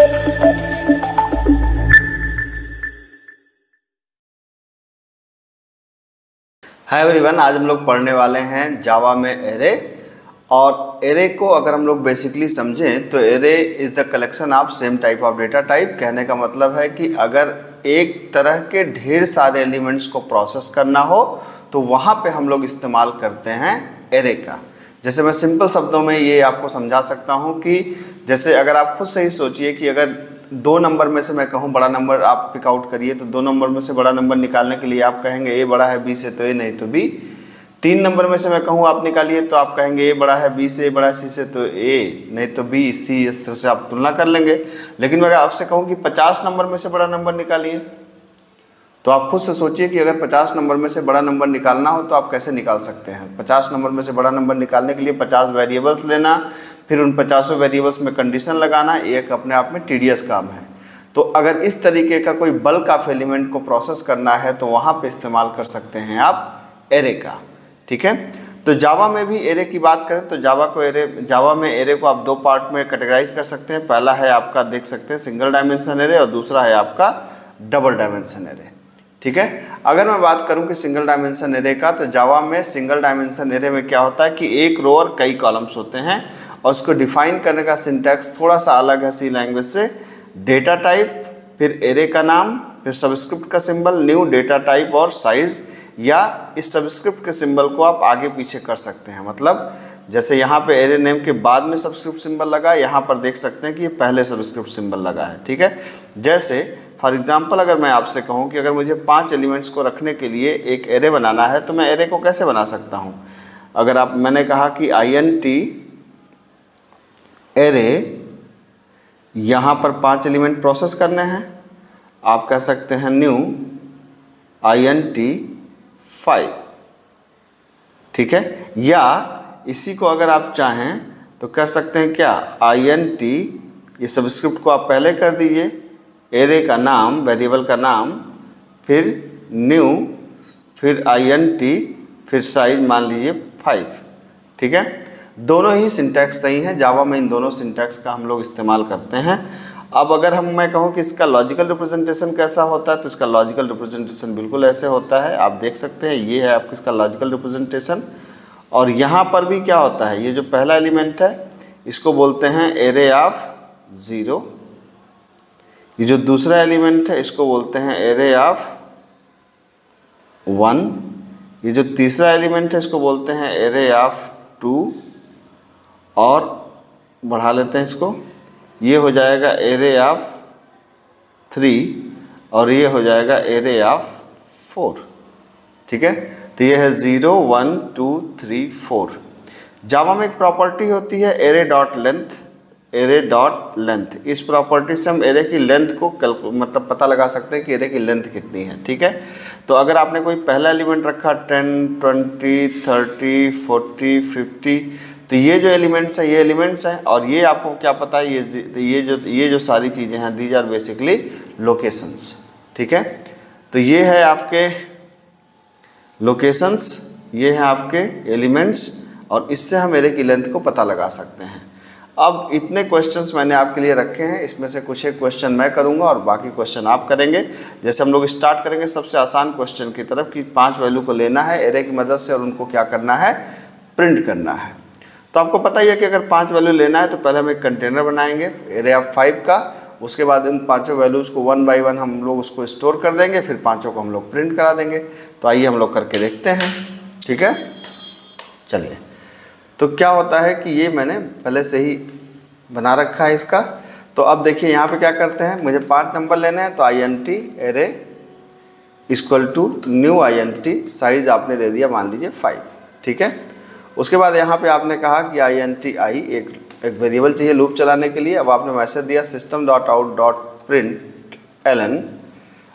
Hi everyone, आज हम लोग पढ़ने वाले हैं जावा में एरे। और एरे को अगर हम लोग बेसिकली समझें तो array is the collection of same type of data type. कहने का मतलब है कि अगर एक तरह के ढेर सारे एलिमेंट्स को प्रोसेस करना हो तो वहाँ पे हम लोग इस्तेमाल करते हैं एरे का। जैसे मैं सिंपल शब्दों में ये आपको समझा सकता हूँ कि जैसे अगर आप खुद से ही सोचिए कि अगर 2 नंबर में से मैं कहूँ बड़ा नंबर आप पिक आउट करिए, तो 2 नंबर में से बड़ा नंबर निकालने के लिए आप कहेंगे ए बड़ा है बी से तो ए नहीं तो बी। 3 नंबर में से मैं कहूँ आप निकालिए तो आप कहेंगे ए बड़ा है बी से, ए बड़ा है सी से तो ए नहीं तो बी, सी। इस तरह से आप तुलना कर लेंगे। लेकिन मैं आपसे कहूँ कि 50 नंबर में से बड़ा नंबर निकालिए तो आप खुद से सोचिए कि अगर 50 नंबर में से बड़ा नंबर निकालना हो तो आप कैसे निकाल सकते हैं। 50 नंबर में से बड़ा नंबर निकालने के लिए 50 वेरिएबल्स लेना, फिर उन 50 वेरिएबल्स में कंडीशन लगाना, एक अपने आप में टीडियस काम है। तो अगर इस तरीके का कोई बल्क ऑफ एलिमेंट को प्रोसेस करना है तो वहाँ पे इस्तेमाल कर सकते हैं आप एरे का। ठीक है, तो जावा में भी एरे की बात करें तो जावा में एरे को आप 2 पार्ट में कैटेगराइज कर सकते हैं। पहला है आपका देख सकते हैं सिंगल डायमेंशन एरे और दूसरा है आपका डबल डायमेंशन एरे। ठीक है, अगर मैं बात करूं कि सिंगल डायमेंशन एरे का, तो जावा में सिंगल डायमेंशन एरे में क्या होता है कि एक रो और कई कॉलम्स होते हैं और उसको डिफाइन करने का सिंटैक्स थोड़ा सा अलग है सी लैंग्वेज से। डेटा टाइप, फिर एरे का नाम, फिर सबस्क्रिप्ट का सिंबल, न्यू डेटा टाइप और साइज, या इस सबस्क्रिप्ट के सिंबल को आप आगे पीछे कर सकते हैं। मतलब जैसे यहाँ पे एरे नेम के बाद में सबस्क्रिप्ट सिंबल लगा, यहाँ पर देख सकते हैं कि ये पहले सबस्क्रिप्ट सिंबल लगा है। ठीक है, जैसे फॉर एग्जांपल अगर मैं आपसे कहूँ कि अगर मुझे 5 एलिमेंट्स को रखने के लिए एक एरे बनाना है तो मैं एरे को कैसे बना सकता हूँ। अगर मैंने कहा कि INT एरे, यहाँ पर 5 एलिमेंट प्रोसेस करने हैं, आप कह सकते हैं न्यू INT 5। ठीक है, या इसी को अगर आप चाहें तो कर सकते हैं क्या, INT, ये सबस्क्रिप्ट को आप पहले कर दीजिए, एरे का नाम, वेरिएबल का नाम, फिर न्यू, फिर INT, फिर साइज मान लीजिए 5। ठीक है, दोनों ही सिंटैक्स सही हैं। जावा में इन दोनों सिंटैक्स का हम लोग इस्तेमाल करते हैं। अब अगर मैं कहूँ कि इसका लॉजिकल रिप्रेजेंटेशन कैसा होता है, तो इसका लॉजिकल रिप्रेजेंटेशन बिल्कुल ऐसे होता है। आप देख सकते हैं ये है आपका इसका लॉजिकल रिप्रेजेंटेशन। और यहाँ पर भी क्या होता है, ये जो पहला एलिमेंट है इसको बोलते हैं एरे ऑफ 0, ये जो दूसरा एलिमेंट है इसको बोलते हैं एरे ऑफ 1, ये जो तीसरा एलिमेंट है इसको बोलते हैं एरे ऑफ 2, और बढ़ा लेते हैं इसको, ये हो जाएगा एरे ऑफ 3 और ये हो जाएगा एरे ऑफ 4। ठीक है, तो ये है 0 1 2 3 4। जावा में एक प्रॉपर्टी होती है array dot length, array dot length. इस प्रॉपर्टी से हम एरे की लेंथ को मतलब पता लगा सकते हैं कि एरे की लेंथ कितनी है। ठीक है, तो अगर आपने कोई पहला एलिमेंट रखा 10 20 30 40 50, तो ये जो एलिमेंट्स हैं ये एलिमेंट्स हैं, और ये आपको क्या पता है, ये जो सारी चीज़ें हैं दीज आर बेसिकली लोकेशंस। ठीक है, तो ये है आपके लोकेशंस, ये है आपके एलिमेंट्स, और इससे हम एरे की लेंथ को पता लगा सकते हैं। अब इतने क्वेश्चंस मैंने आपके लिए रखे हैं, इसमें से कुछ एक क्वेश्चन मैं करूंगा और बाकी क्वेश्चन आप करेंगे। जैसे हम लोग स्टार्ट करेंगे सबसे आसान क्वेश्चन की तरफ कि 5 वैल्यू को लेना है एरे की मदद से और उनको क्या करना है, प्रिंट करना है। तो आपको पता ही है कि अगर 5 वैल्यू लेना है तो पहले हम एक कंटेनर बनाएंगे एरे ऑफ 5 का, उसके बाद इन 5 वैल्यूज़ को 1 बाई 1 हम लोग उसको स्टोर कर देंगे, फिर 5 को हम लोग प्रिंट करा देंगे। तो आइए हम लोग करके देखते हैं। ठीक है, चलिए। तो क्या होता है कि ये मैंने पहले से ही बना रखा है इसका। तो अब देखिए यहाँ पे क्या करते हैं, मुझे 5 नंबर लेने हैं तो INT array equal to new INT size आपने दे दिया मान लीजिए 5। ठीक है, उसके बाद यहाँ पे आपने कहा कि INT i एक वेरिएबल चाहिए लूप चलाने के लिए। अब आपने मैसेज दिया system dot out dot print ln,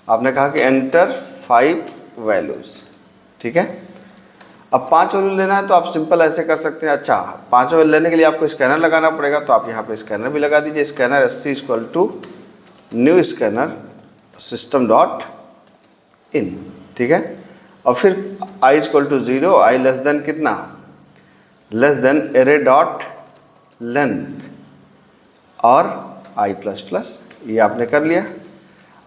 आपने कहा कि एंटर 5 वैल्यूज़। ठीक है, अब 5 वैल्यू लेना है तो आप सिंपल ऐसे कर सकते हैं। अच्छा, 5 वैल्यू लेने के लिए आपको स्कैनर लगाना पड़ेगा, तो आप यहाँ पे स्कैनर भी लगा दीजिए। Scanner SC equal to new scanner system dot in. ठीक है, और फिर i equal to 0, i less than कितना, less than array dot length, और आई प्लस प्लस, ये आपने कर लिया।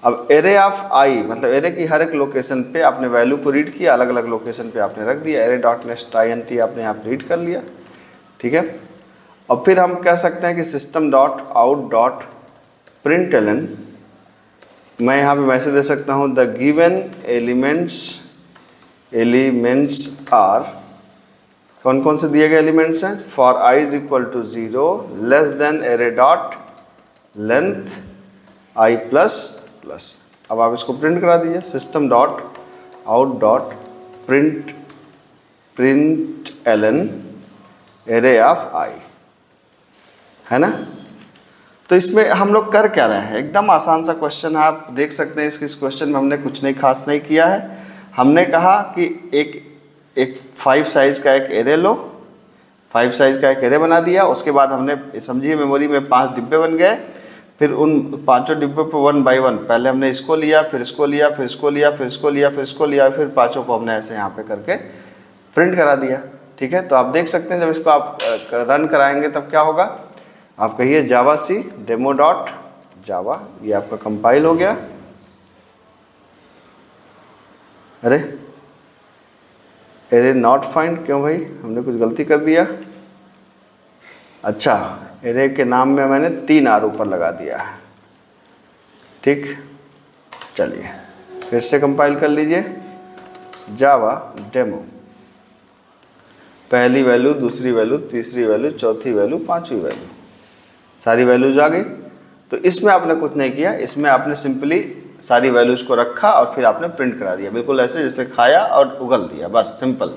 अब एरे ऑफ आई मतलब एरे की हर एक लोकेशन पे आपने वैल्यू को रीड किया, अलग अलग लोकेशन पे आपने रख दिया। एरे डॉट नेक्स्ट INT आपने यहाँ पे रीड कर लिया, ठीक है। और फिर हम कह सकते हैं कि system dot out dot println, मैं यहाँ पे मैसेज दे सकता हूँ द गिवन एलिमेंट्स आर, कौन कौन से दिए गए एलिमेंट्स हैं, for I is equal to 0 less than array dot length I plus plus. अब आप इसको प्रिंट करा दीजिए, system dot out dot println array of I, है ना। तो इसमें हम लोग कर क्या रहे हैं, एकदम आसान सा क्वेश्चन है, आप देख सकते हैं इस क्वेश्चन में हमने कुछ नहीं खास नहीं किया है। हमने कहा कि एक 5 साइज़ का एक एरे लो, 5 साइज़ का एक एरे बना दिया। उसके बाद हमने समझिए मेमोरी में 5 डिब्बे बन गए, फिर उन 5 डिब्बों पे 1 बाय 1 पहले हमने इसको लिया, फिर इसको लिया, फिर इसको लिया, फिर इसको लिया, फिर इसको लिया, फिर 5 को हमने ऐसे यहाँ पे करके प्रिंट करा दिया, ठीक है। तो आप देख सकते हैं जब इसको आप रन कराएंगे तब क्या होगा, आप कहिए जावा सी डेमो डॉट जावा, ये आपका कंपाइल हो गया। अरे एरे नॉट फाइंड, क्यों भाई, हमने कुछ गलती कर दिया। अच्छा, एरे के नाम में मैंने 3 R ऊपर लगा दिया है, ठीक। चलिए फिर से कंपाइल कर लीजिए, जावा डेमो, पहली वैल्यू, दूसरी वैल्यू, तीसरी वैल्यू, चौथी वैल्यू, 5वीं वैल्यू, सारी वैल्यूज आ गई। तो इसमें आपने कुछ नहीं किया, इसमें आपने सिंपली सारी वैल्यूज को रखा और फिर आपने प्रिंट करा दिया, बिल्कुल ऐसे जैसे खाया और उगल दिया, बस सिंपल,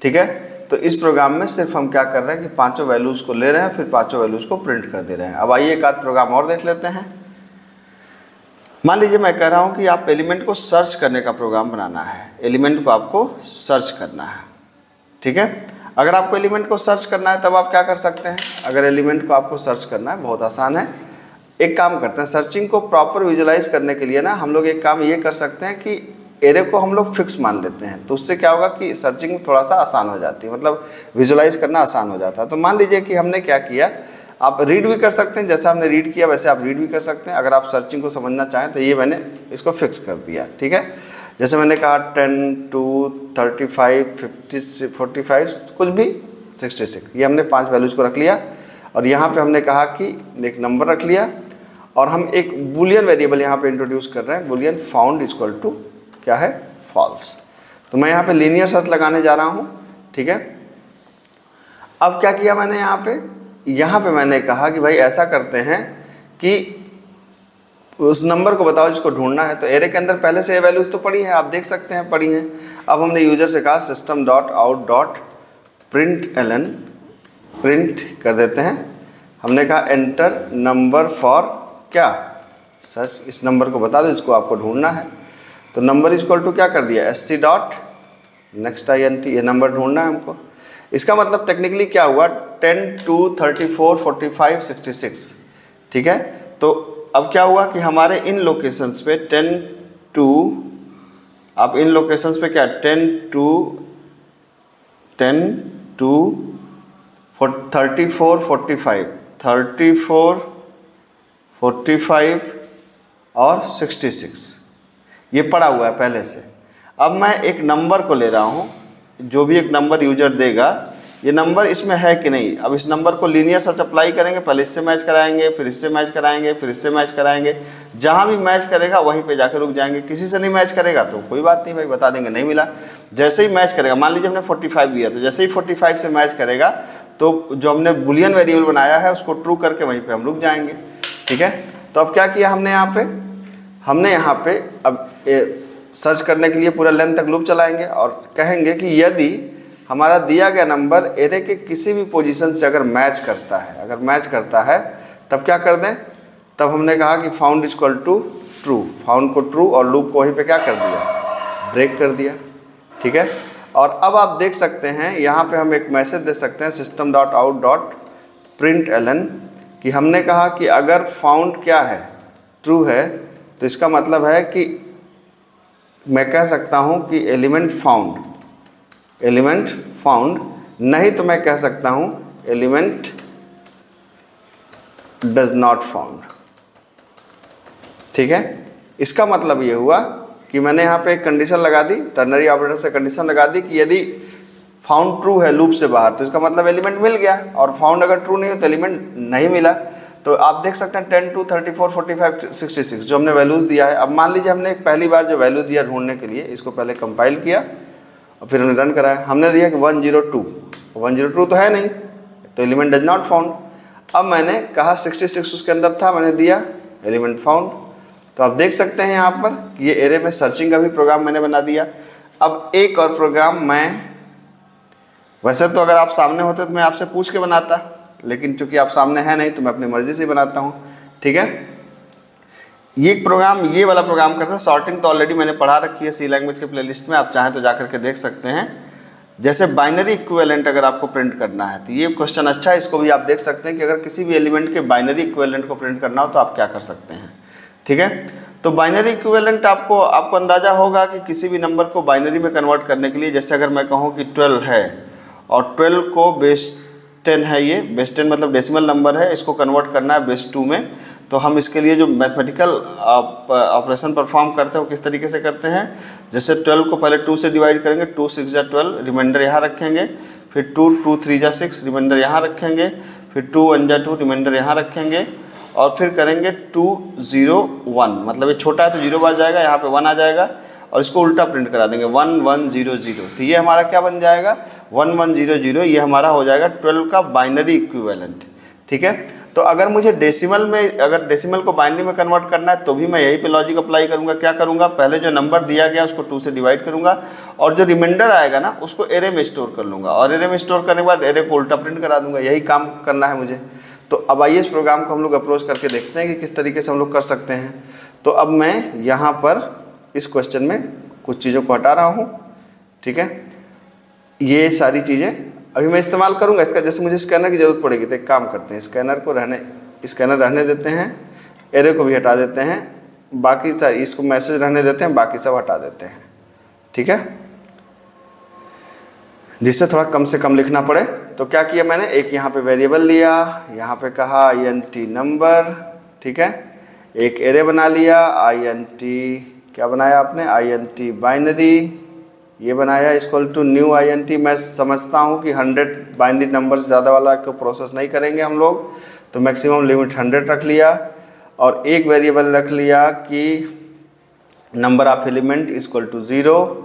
ठीक है। तो इस प्रोग्राम में सिर्फ हम क्या कर रहे हैं कि 5 वैल्यूज को ले रहे हैं, फिर 5 वैल्यूज को प्रिंट कर दे रहे हैं। अब आइए एक आध प्रोग्राम और देख लेते हैं। मान लीजिए मैं कह रहा हूँ कि आप एलिमेंट को सर्च करने का प्रोग्राम बनाना है, एलिमेंट को आपको सर्च करना है, ठीक है। अगर आपको एलिमेंट को सर्च करना है तब आप क्या कर सकते हैं, अगर एलिमेंट को आपको सर्च करना है बहुत आसान है, एक काम करते हैं, सर्चिंग को प्रॉपर विजुलाइज करने के लिए ना हम लोग एक काम ये कर सकते हैं कि एरे को हम लोग फिक्स मान लेते हैं, तो उससे क्या होगा कि सर्चिंग थोड़ा सा आसान हो जाती है, मतलब विजुलाइज करना आसान हो जाता है। तो मान लीजिए कि हमने क्या किया, आप रीड भी कर सकते हैं, जैसा हमने रीड किया वैसे आप रीड भी कर सकते हैं। अगर आप सर्चिंग को समझना चाहें तो ये मैंने इसको फिक्स कर दिया, ठीक है। जैसे मैंने कहा 10 2 35 50 45 कुछ भी 66, ये हमने 5 वैल्यूज़ को रख लिया। और यहाँ पे हमने कहा कि एक नंबर रख लिया और हम एक बुलियन वेरिएबल यहाँ पे इंट्रोड्यूस कर रहे हैं, बुलियन फाउंड इक्वल टू क्या है, फॉल्स। तो मैं यहाँ पे लीनियर सर्च लगाने जा रहा हूँ, ठीक है। अब क्या किया मैंने यहाँ पे मैंने कहा कि भाई ऐसा करते हैं कि उस नंबर को बताओ जिसको ढूंढना है। तो एरे के अंदर पहले से ये वैल्यूज तो पड़ी हैं, आप देख सकते हैं पड़ी हैं। अब हमने यूजर से कहा system dot out dot println, print कर देते हैं। हमने कहा एंटर नंबर फॉर क्या, सर्च, इस नंबर को बता दो जिसको आपको ढूंढना है। तो नंबर इक्वल टू क्या कर दिया, SC डॉट नेक्स्ट INT, ये नंबर ढूंढना है हमको। इसका मतलब टेक्निकली क्या हुआ, 10 2 34 45 66, ठीक है। तो अब क्या हुआ कि हमारे इन लोकेशंस पे 10 2, आप इन लोकेशंस पे क्या 10 2 34 45 34 45 और 66 ये पड़ा हुआ है पहले से। अब मैं एक नंबर को ले रहा हूँ, जो भी एक नंबर यूजर देगा, ये नंबर इसमें है कि नहीं। अब इस नंबर को लीनियर सर्च अप्लाई करेंगे, पहले इससे मैच कराएंगे, फिर इससे मैच कराएंगे, फिर इससे मैच कराएंगे। जहाँ भी मैच करेगा वहीं पे जाकर रुक जाएंगे। किसी से नहीं मैच करेगा तो कोई बात नहीं भाई, बता देंगे नहीं मिला। जैसे ही मैच करेगा, मान लीजिए हमने 45 दिया, तो जैसे ही 45 से मैच करेगा तो जो हमने बुलियन वेरिएबल बनाया है उसको ट्रू करके वहीं पर हम रुक जाएंगे, ठीक है। तो अब क्या किया हमने यहाँ पे अब सर्च करने के लिए पूरा लेंथ तक लूप चलाएंगे और कहेंगे कि यदि हमारा दिया गया नंबर एरे के किसी भी पोजीशन से अगर मैच करता है तब क्या कर दें। तब हमने कहा कि found equal to true, found को ट्रू और लूप को वहीं पे क्या कर दिया, ब्रेक कर दिया, ठीक है। और अब आप देख सकते हैं यहाँ पे हम एक मैसेज दे सकते हैं system dot out dot println कि हमने कहा कि अगर फाउंड क्या है, ट्रू है, तो इसका मतलब है कि मैं कह सकता हूँ कि एलिमेंट फाउंड, नहीं तो मैं कह सकता हूँ एलिमेंट डज नॉट फाउंड। ठीक है। इसका मतलब ये हुआ कि मैंने यहाँ पे एक कंडीशन लगा दी, टर्नरी ऑपरेटर से कंडीशन लगा दी कि यदि फाउंड ट्रू है लूप से बाहर तो इसका मतलब एलिमेंट मिल गया, और फाउंड अगर ट्रू नहीं हो तो एलिमेंट नहीं मिला। तो आप देख सकते हैं 10 2 34 45 66 जो हमने वैल्यूज़ दिया है। अब मान लीजिए हमने पहली बार जो वैल्यू दिया ढूंढने के लिए, इसको पहले कंपाइल किया और फिर हमने रन कराया। हमने दिया कि 102 तो है नहीं, तो एलिमेंट डज नॉट फाउंड। अब मैंने कहा 66 उसके अंदर था, मैंने दिया एलिमेंट फाउंड। तो आप देख सकते हैं यहाँ पर कि ये एरे में सर्चिंग का भी प्रोग्राम मैंने बना दिया। अब एक और प्रोग्राम मैं, वैसे तो अगर आप सामने होते तो मैं आपसे पूछ के बनाता, लेकिन चूंकि आप सामने हैं नहीं तो मैं अपनी मर्जी से बनाता हूँ, ठीक है। ये प्रोग्राम, ये वाला प्रोग्राम करता है सॉर्टिंग, तो ऑलरेडी मैंने पढ़ा रखी है सी लैंग्वेज के प्लेलिस्ट में, आप चाहें तो जाकर के देख सकते हैं। जैसे बाइनरी इक्विवेलेंट अगर आपको प्रिंट करना है तो ये क्वेश्चन अच्छा है, इसको भी आप देख सकते हैं कि अगर किसी भी एलिमेंट के बाइनरी इक्विवेलेंट को प्रिंट करना हो तो आप क्या कर सकते हैं, ठीक है। तो बाइनरी इक्विवेलेंट आपको अंदाजा होगा कि किसी भी नंबर को बाइनरी में कन्वर्ट करने के लिए, जैसे अगर मैं कहूँ कि 12 है और 12 को बेस 10 है, ये बेस 10 मतलब डेसिमल नंबर है, इसको कन्वर्ट करना है बेस 2 में, तो हम इसके लिए जो मैथमेटिकल ऑपरेशन परफॉर्म करते हैं वो किस तरीके से करते हैं। जैसे 12 को पहले 2 से डिवाइड करेंगे, 2 6 जा 12, रिमाइंडर यहाँ रखेंगे, फिर 2 2 3 जा 6, रिमाइंडर यहाँ रखेंगे, फिर 2 1 जा 2, रिमाइंडर यहाँ रखेंगे, और फिर करेंगे 2 0 1, मतलब ये छोटा है तो 0 बार जाएगा, यहाँ पे 1 आ जाएगा, और इसको उल्टा प्रिंट करा देंगे 1 1 0 0। तो ये हमारा क्या बन जाएगा 1 1 0 0, ये हमारा हो जाएगा 12 का बाइनरी इक्विवेलेंट, ठीक है। तो अगर मुझे डेसिमल में, अगर डेसिमल को बाइनरी में कन्वर्ट करना है तो भी मैं यही पे लॉजिक अप्लाई करूँगा। क्या करूँगा, पहले जो नंबर दिया गया उसको 2 से डिवाइड करूँगा, और जो रिमाइंडर आएगा ना उसको एरे में स्टोर कर लूँगा, और एरे में स्टोर करने के बाद एरे को उल्टा प्रिंट करा दूँगा। यही काम करना है मुझे। तो अब आइए इस प्रोग्राम को हम लोग अप्रोच करके देखते हैं कि किस तरीके से हम लोग कर सकते हैं। तो अब मैं यहाँ पर इस क्वेश्चन में कुछ चीज़ों को हटा रहा हूँ, ठीक है। ये सारी चीज़ें अभी मैं इस्तेमाल करूँगा इसका, जैसे मुझे स्कैनर की ज़रूरत पड़ेगी तो एक काम करते हैं, स्कैनर रहने देते हैं, एरे को भी हटा देते हैं, बाकी इसको मैसेज रहने देते हैं, बाकी सब हटा देते हैं, ठीक है, जिससे थोड़ा कम से कम लिखना पड़े। तो क्या किया मैंने, एक यहाँ पे वेरिएबल लिया, यहाँ पे कहा int नंबर, ठीक है, एक एरे बना लिया, int क्या बनाया आपने, int बाइनरी, ये बनाया इक्वल टू न्यू int। मैं समझता हूँ कि 100 बाइनरी नंबर से ज़्यादा वाला को प्रोसेस नहीं करेंगे हम लोग, तो मैक्सिमम लिमिट 100 रख लिया, और एक वेरिएबल रख लिया कि number of element equal to 0,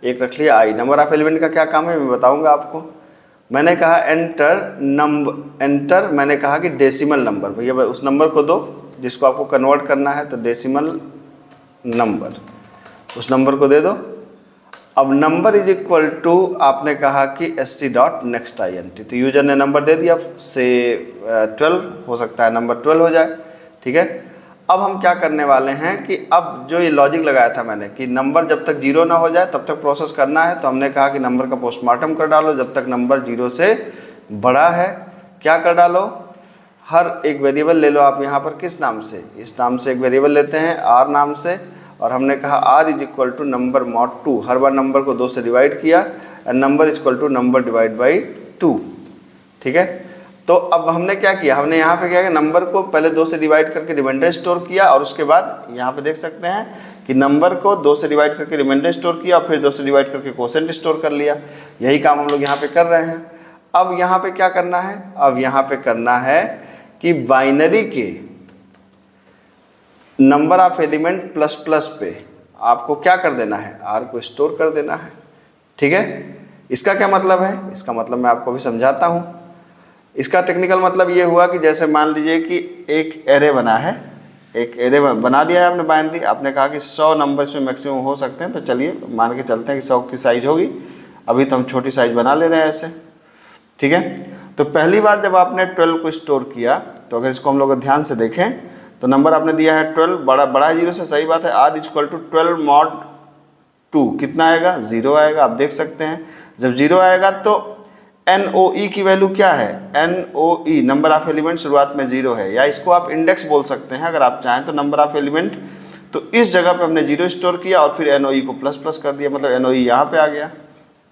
एक रख लिया i। नंबर ऑफ एलिमेंट का क्या काम है मैं बताऊँगा आपको। मैंने कहा एंटर, मैंने कहा कि डेसिमल नंबर, भैया उस नंबर को दो जिसको आपको कन्वर्ट करना है, तो डेसिमल नंबर उस नंबर को दे दो। अब नंबर इज इक्वल टू आपने कहा कि sc.nextInt, तो यूजर ने नंबर दे दिया, से 12 हो सकता है नंबर 12 हो जाए, ठीक है। अब हम क्या करने वाले हैं कि अब जो ये लॉजिक लगाया था मैंने कि नंबर जब तक 0 ना हो जाए तब तक प्रोसेस करना है, तो हमने कहा कि नंबर का पोस्टमार्टम कर डालो जब तक नंबर 0 से बड़ा है। क्या कर डालो, हर एक वेरिएबल ले लो आप यहाँ पर, किस नाम से, इस नाम से एक वेरिएबल लेते हैं r नाम से, और हमने कहा r is equal to number mod 2, हर बार नंबर को 2 से डिवाइड किया, and number is equal to number divide by 2, ठीक है। तो अब हमने क्या किया, हमने यहाँ पे क्या किया, नंबर को पहले 2 से डिवाइड करके रिमाइंडर स्टोर किया, और उसके बाद यहाँ पे देख सकते हैं कि नंबर को 2 से डिवाइड करके रिमाइंडर स्टोर किया, और फिर 2 से डिवाइड करके कोसेंट स्टोर कर लिया। यही काम हम लोग यहाँ पे कर रहे हैं। अब यहाँ पे क्या करना है, अब यहाँ पे करना है कि बाइनरी के number of element plus plus पे आपको क्या कर देना है, r को स्टोर कर देना है, ठीक है। इसका क्या मतलब है, इसका मतलब मैं आपको भी समझाता हूँ। इसका टेक्निकल मतलब ये हुआ कि जैसे मान लीजिए कि एक एरे बना है, एक एरे बना दिया है आपने बाइनरी, आपने कहा कि 100 नंबर इसमें मैक्सिमम हो सकते हैं, तो चलिए मान के चलते हैं कि 100 की साइज़ होगी। अभी तो हम छोटी साइज़ बना ले रहे हैं ऐसे, ठीक है। तो पहली बार जब आपने 12 को स्टोर किया, तो अगर इसको हम लोग ध्यान से देखें तो नंबर आपने दिया है 12, बड़ा है 0 से, सही बात है। r इक्वल टू 12 मॉड 2 कितना आएगा, 0 आएगा। आप देख सकते हैं जब 0 आएगा तो NOE की वैल्यू क्या है, NOE नंबर ऑफ एलिमेंट शुरुआत में 0 है, या इसको आप इंडेक्स बोल सकते हैं अगर आप चाहें तो, नंबर ऑफ एलिमेंट। तो इस जगह पे हमने 0 स्टोर किया और फिर NOE को प्लस प्लस कर दिया, मतलब NOE यहाँ पे आ गया,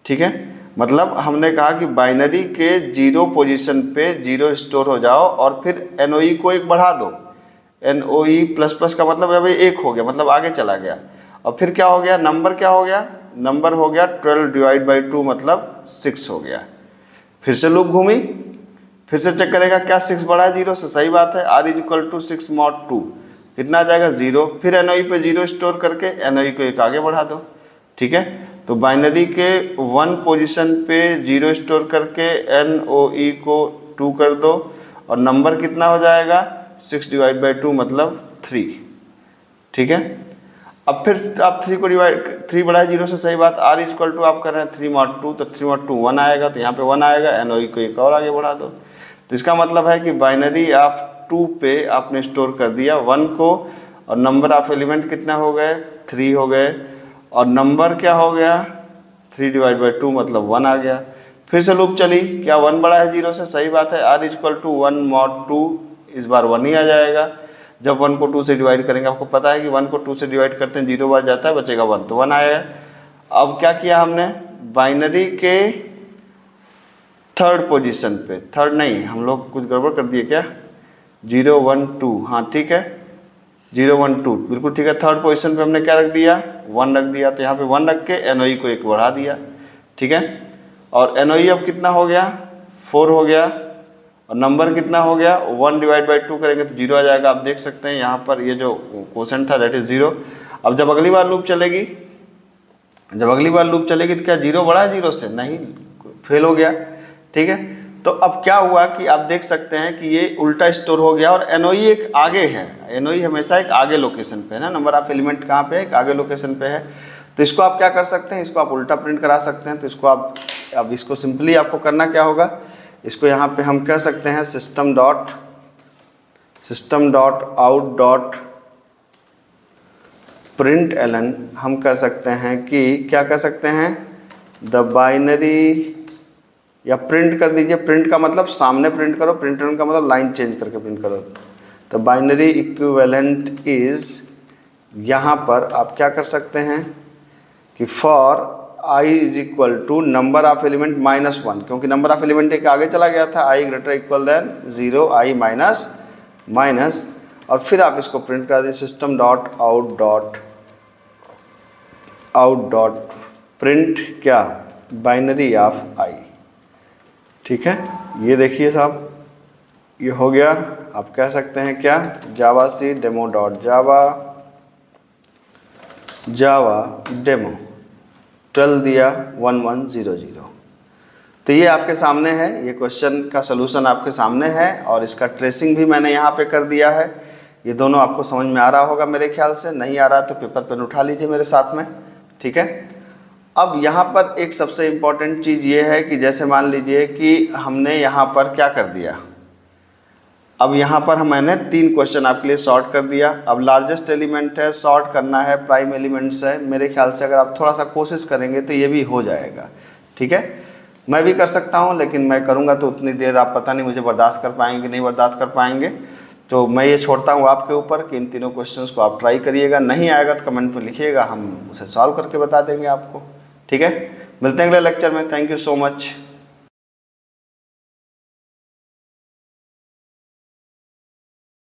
ठीक है। मतलब हमने कहा कि बाइनरी के 0 पोजीशन पे 0 स्टोर हो जाओ और फिर NOE को एक बढ़ा दो, NOE प्लस प्लस का मतलब है भाई 1 हो गया, मतलब आगे चला गया। और फिर क्या हो गया, नंबर क्या हो गया, नंबर हो गया 12 डिवाइड बाई 2 मतलब 6 हो गया। फिर से लूप घूमी, फिर से चेक करेगा क्या 6 बड़ा है 0 से, सही बात है। R is equal to 6 mod 2 कितना आ जाएगा 0। फिर NOE पे 0 स्टोर करके NOE को एक आगे बढ़ा दो, ठीक है। तो बाइनरी के 1 पोजीशन पे 0 स्टोर करके NOE को 2 कर दो और नंबर कितना हो जाएगा 6 डिवाइड बाई 2 मतलब 3, ठीक है। अब फिर आप 3 को डिवाइड, 3 बड़ा है 0 से, सही बात। R इज इक्वल टू आप कर रहे हैं 3 mod 2, तो 3 mod 2 1 आएगा, तो यहाँ पे 1 आएगा, NOE को एक और आगे बढ़ा दो। तो इसका मतलब है कि बाइनरी ऑफ 2 पे आपने स्टोर कर दिया 1 को, और नंबर ऑफ एलिमेंट कितना हो गए 3 हो गए, और नंबर क्या हो गया 3 डिवाइड बाई 2 मतलब 1 आ गया। फिर से लूप चली, क्या 1 बड़ा है 0 से, सही बात है। R is equal to 1 mod 2, इस बार 1 ही आ जाएगा। जब 1 को 2 से डिवाइड करेंगे, आपको पता है कि 1 को 2 से डिवाइड करते हैं 0 बार जाता है, बचेगा 1, तो 1 आएगा। अब क्या किया हमने, बाइनरी के थर्ड पोजीशन पे, थर्ड नहीं, हम लोग कुछ गड़बड़ कर दिए क्या, 0 1 2, हाँ ठीक है 0 1 2 बिल्कुल ठीक है। थर्ड पोजीशन पे हमने क्या रख दिया 1 रख दिया, तो यहाँ पे 1 रख के NOE को एक बढ़ा दिया, ठीक है। और NOE अब कितना हो गया 4 हो गया, और नंबर कितना हो गया 1 डिवाइड बाई 2 करेंगे तो 0 आ जाएगा। आप देख सकते हैं यहाँ पर ये जो क्वोशेंट था दैट इज 0। अब जब अगली बार लूप चलेगी, तो क्या 0 बड़ा है 0 से, नहीं, फेल हो गया, ठीक है। तो अब क्या हुआ कि आप देख सकते हैं कि ये उल्टा स्टोर हो गया और NOE एक आगे है। NOE हमेशा एक आगे लोकेशन पे है ना, नंबर ऑफ एलिमेंट कहाँ पे है, एक आगे लोकेशन पे है। तो इसको आप क्या कर सकते हैं, इसको आप उल्टा प्रिंट करा सकते हैं। तो इसको आप, अब इसको सिंपली आपको करना क्या होगा, इसको यहाँ पे हम कह सकते हैं system dot out dot print ln, हम कह सकते हैं कि क्या कह सकते हैं, द बाइनरी, या प्रिंट कर दीजिए। प्रिंट का मतलब सामने प्रिंट करो, प्रिंट का मतलब लाइन चेंज करके प्रिंट करो। तो बाइनरी इक्विवेलेंट इज, यहाँ पर आप क्या कर सकते हैं कि for I is equal to number of element -1, क्योंकि नंबर ऑफ एलिमेंट एक आगे चला गया था, I greater equal than 0, I minus, और फिर आप इसको प्रिंट करा दीजिए system dot out dot print क्या, बाइनरी ऑफ I, ठीक है। ये देखिए साहब, ये हो गया। आप कह सकते हैं क्या, जावासी डेमो डॉट जावा डेमो 12 दिया 1100। तो ये आपके सामने है, ये क्वेश्चन का सलूशन आपके सामने है, और इसका ट्रेसिंग भी मैंने यहाँ पे कर दिया है। ये दोनों आपको समझ में आ रहा होगा मेरे ख्याल से, नहीं आ रहा तो पेपर पेन उठा लीजिए मेरे साथ में, ठीक है। अब यहाँ पर एक सबसे इम्पॉर्टेंट चीज़ ये है कि जैसे मान लीजिए कि हमने यहाँ पर क्या कर दिया, अब यहाँ पर मैंने 3 क्वेश्चन आपके लिए सॉर्ट कर दिया। अब लार्जेस्ट एलिमेंट है, सॉर्ट करना है, प्राइम एलिमेंट्स है। मेरे ख्याल से अगर आप थोड़ा सा कोशिश करेंगे तो ये भी हो जाएगा, ठीक है। मैं भी कर सकता हूँ, लेकिन मैं करूँगा तो उतनी देर आप पता नहीं मुझे बर्दाश्त कर पाएंगे नहीं बर्दाश्त कर पाएंगे। तो मैं ये छोड़ता हूँ आपके ऊपर कि इन तीनों क्वेश्चंस को आप ट्राई करिएगा। नहीं आएगा तो कमेंट में लिखिएगा, हम उसे सॉल्व करके बता देंगे आपको, ठीक है। मिलते हैं अगले लेक्चर में। Thank you so much.